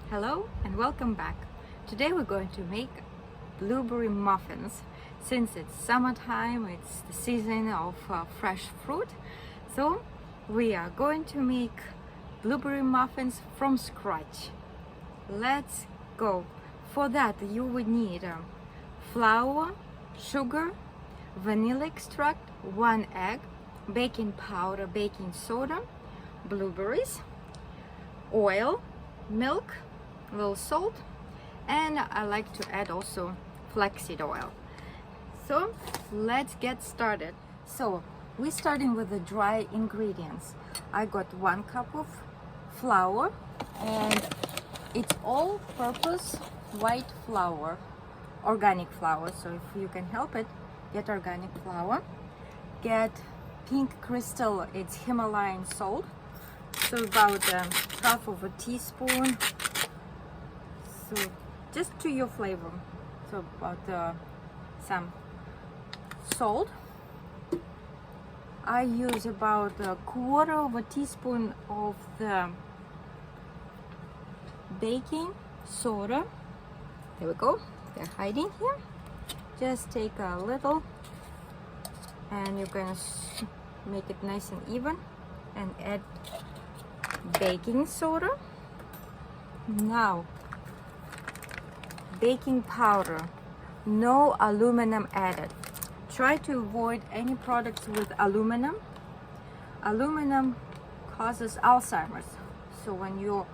Hello and welcome back. Today we're going to make blueberry muffins. Since it's summertime, it's the season of fresh fruit. So we are going to make blueberry muffins from scratch. Let's go. For that you would need flour, sugar, vanilla extract, 1 egg, baking powder, baking soda, blueberries, oil, milk, a little salt, and I like to add also flaxseed oil. So let's get started. So we're starting with the dry ingredients. I got 1 cup of flour, and it's all-purpose white flour, organic flour. So if you can help it, get organic flour. Get pink crystal, it's Himalayan salt. So about half of a teaspoon. So just to your flavor. So about some salt. I use about 1/4 of a teaspoon of the baking soda. There we go. They're hiding here. Just take a little, and you're gonna make it nice and even, and add baking soda. Now baking powder, no aluminum added. Try to avoid any products with aluminum. Aluminum causes Alzheimer's, so when you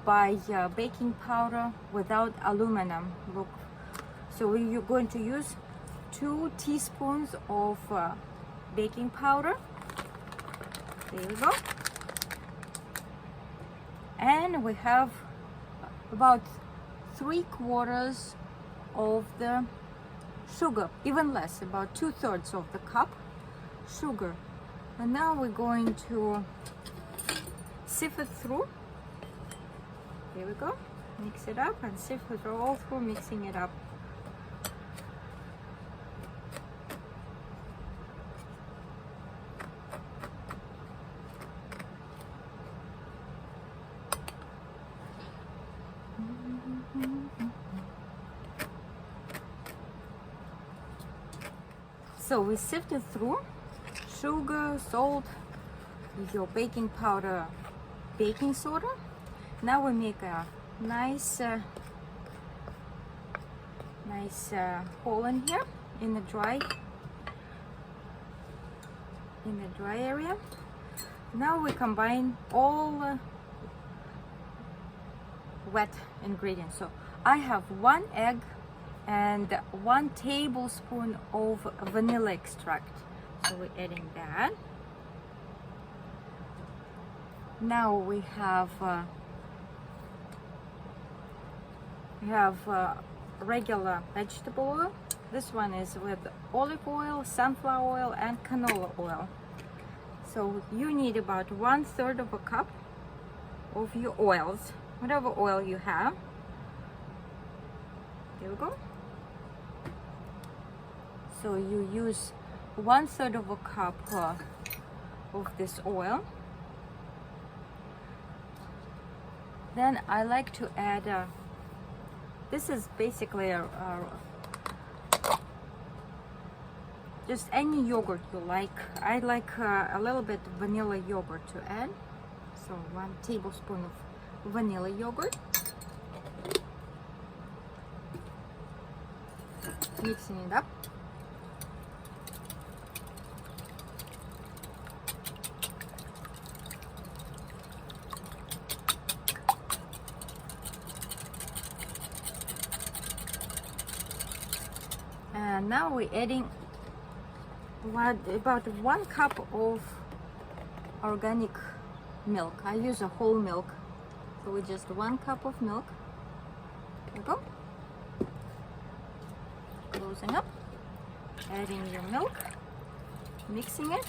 buy baking powder without aluminum, look. So you're going to use 2 teaspoons of baking powder. There we go. And we have about 3/4 of the sugar, even less, about 2/3 of the cup sugar. And now we're going to sift it through. There we go. Mix it up and sift it all through, mixing it up. So we sifted through sugar, salt, your baking powder, baking soda. Now we make a nice hole in here in the dry area. Now we combine all wet ingredients. So I have 1 egg and 1 tablespoon of vanilla extract. So we're adding that. Now we have regular vegetable oil. This one is with olive oil, sunflower oil, and canola oil. So you need about 1/3 of a cup of your oils, whatever oil you have. There we go. So you use 1/3 of a cup of this oil. Then I like to add, this is basically just any yogurt you like. I like a little bit vanilla yogurt to add. So 1 tablespoon of vanilla yogurt. Mixing it up. And now we're adding about 1 cup of organic milk. I use a whole milk, so we just 1 cup of milk. There we go. Closing up, adding your milk, mixing it.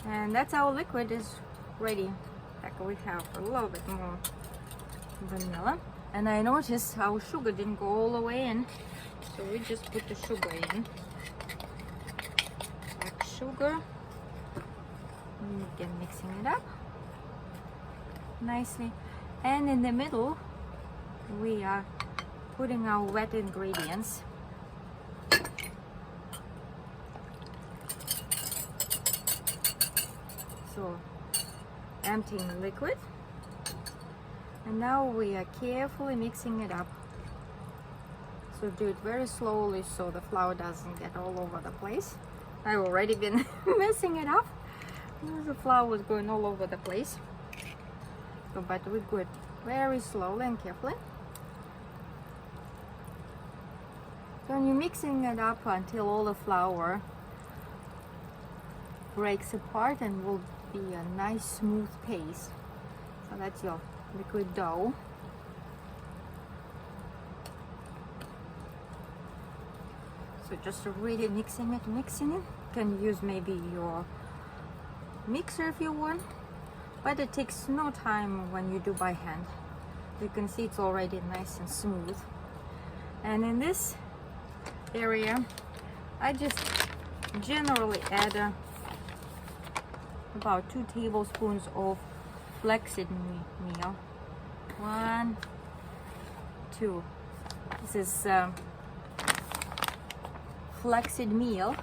And that's our liquid is ready. Like we have a little bit more vanilla, and I noticed our sugar didn't go all the way in, so we just put the sugar in. Like sugar, begin mixing it up nicely. And in the middle, we are putting our wet ingredients. So emptying the liquid, and now we are carefully mixing it up. So do it very slowly so the flour doesn't get all over the place. I've already been messing it up. The flour was going all over the place. So, but we do it very slowly and carefully. So you're mixing it up until all the flour breaks apart and will be a nice smooth paste. So that's your liquid dough. So just really mixing it. You can use maybe your mixer if you want, but it takes no time when you do by hand. You can see it's already nice and smooth. And in this area, I just generally add about 2 tablespoons of flaxseed meal. 1, 2. This is flaxseed meal.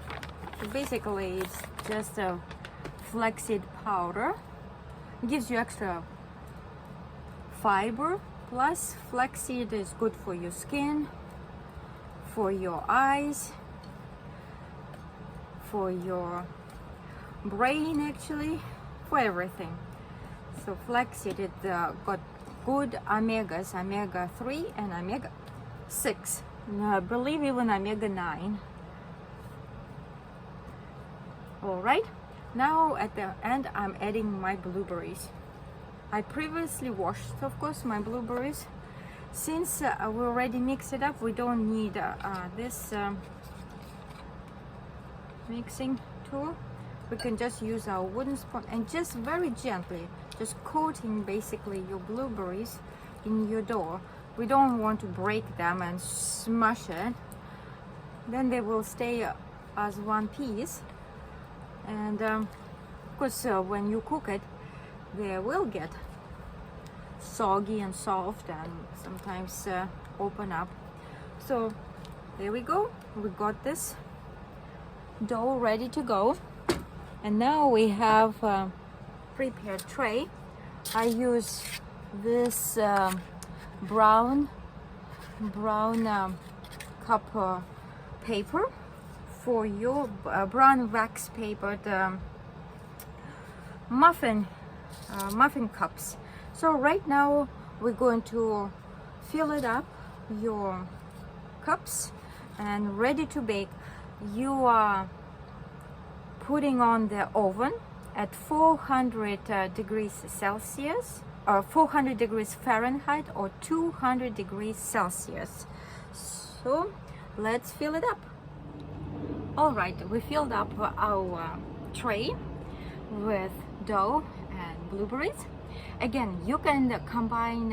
So basically, it's just a flaxseed powder. It gives you extra fiber. Plus, flaxseed is good for your skin, for your eyes, for your brain, actually, for everything. So flaxseed, it got good omegas, omega-3 and omega-6. I believe even omega-9. All right, now at the end I'm adding my blueberries. I previously washed, of course, my blueberries. Since we already mixed it up, we don't need this mixing tool. We can just use our wooden spoon and just very gently, just coating basically your blueberries in your dough. We don't want to break them and smash it. Then they will stay as one piece. And of course, when you cook it, they will get soggy and soft and sometimes open up. So there we go. We got this dough ready to go. And now we have a prepared tray. I use this brown cup paper for your brown wax papered muffin cups. So right now we're going to fill it up, your cups, and ready to bake. You are putting on the oven at 400 degrees Celsius, or 400 degrees Fahrenheit, or 200 degrees Celsius. So let's fill it up. All right, we filled up our tray with dough and blueberries. Again, you can combine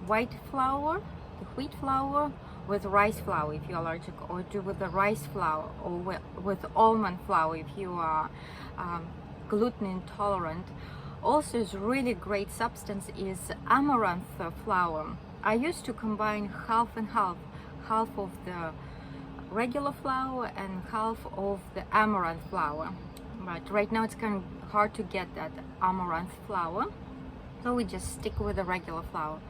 white flour, the wheat flour, with rice flour if you're allergic, or do with the rice flour, or with almond flour if you are gluten intolerant. Also, is really great substance is amaranth flour. I used to combine half and half of the regular flour and half of the amaranth flour, but right now it's kind of hard to get that amaranth flour, so we just stick with the regular flour.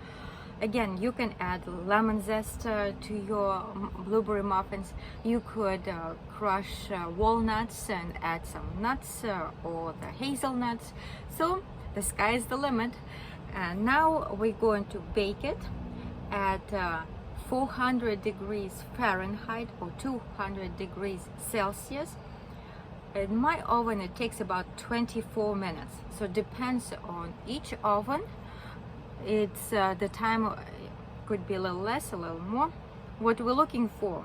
Again, you can add lemon zest to your blueberry muffins. You could crush walnuts and add some nuts or the hazelnuts. So the sky is the limit. And now we're going to bake it at 400 degrees Fahrenheit or 200 degrees Celsius. In my oven it takes about 24 minutes. So it depends on each oven. It's the time could be a little less, a little more. What we're looking for,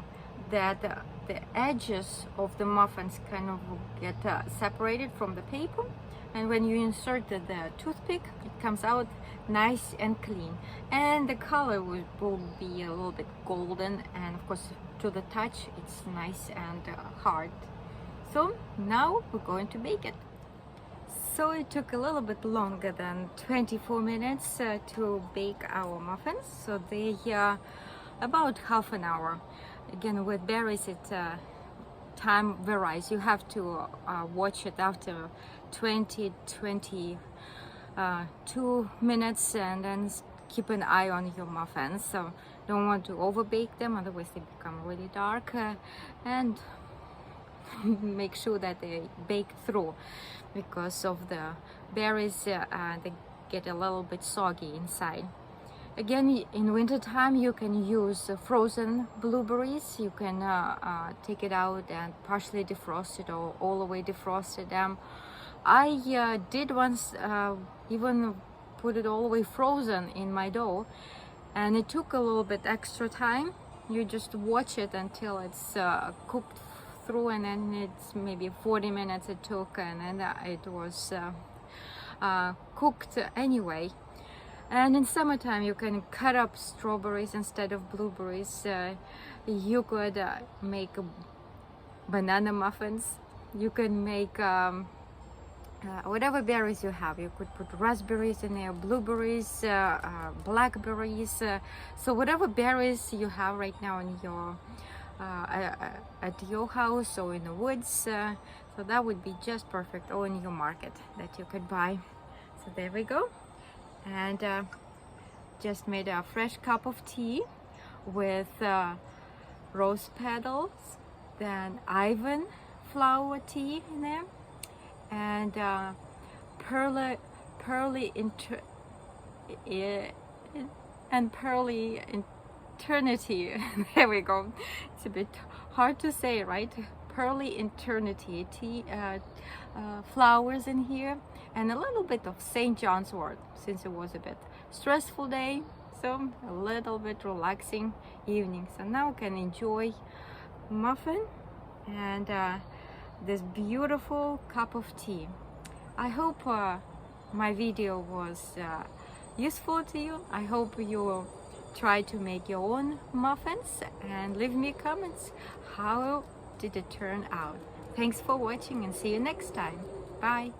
that the edges of the muffins kind of get separated from the paper, and when you insert the toothpick, it comes out nice and clean, and the color will be a little bit golden, and of course to the touch it's nice and hard. So now we're going to bake it. So it took a little bit longer than 24 minutes to bake our muffins. So they about half an hour. Again, with berries, it time varies. You have to watch it after 22 minutes, and then keep an eye on your muffins. So don't want to overbake them, otherwise they become really dark. And make sure that they bake through, because of the berries, they get a little bit soggy inside. Again, in winter time you can use frozen blueberries. You can take it out and partially defrost it, or all the way defrosted them. I did once even put it all the way frozen in my dough, and it took a little bit extra time. You just watch it until it's cooked through, and then it's maybe 40 minutes it took, and then it was cooked anyway. And in summertime you can cut up strawberries instead of blueberries. You could make banana muffins. You can make whatever berries you have. You could put raspberries in there, blueberries, blackberries. So whatever berries you have right now in your at your house or in the woods, so that would be just perfect, or in your market that you could buy. So there we go. And just made a fresh cup of tea with rose petals, then Ivan flower tea in there, and pearly eternity. There we go. It's a bit hard to say, right? Pearly eternity tea, flowers in here, and a little bit of St. John's wort, since it was a bit stressful day, so a little bit relaxing evening. So now I can enjoy muffin and this beautiful cup of tea. I hope my video was useful to you. I hope you will try to make your own muffins and leave me comments. How did it turn out? Thanks for watching, and see you next time. Bye.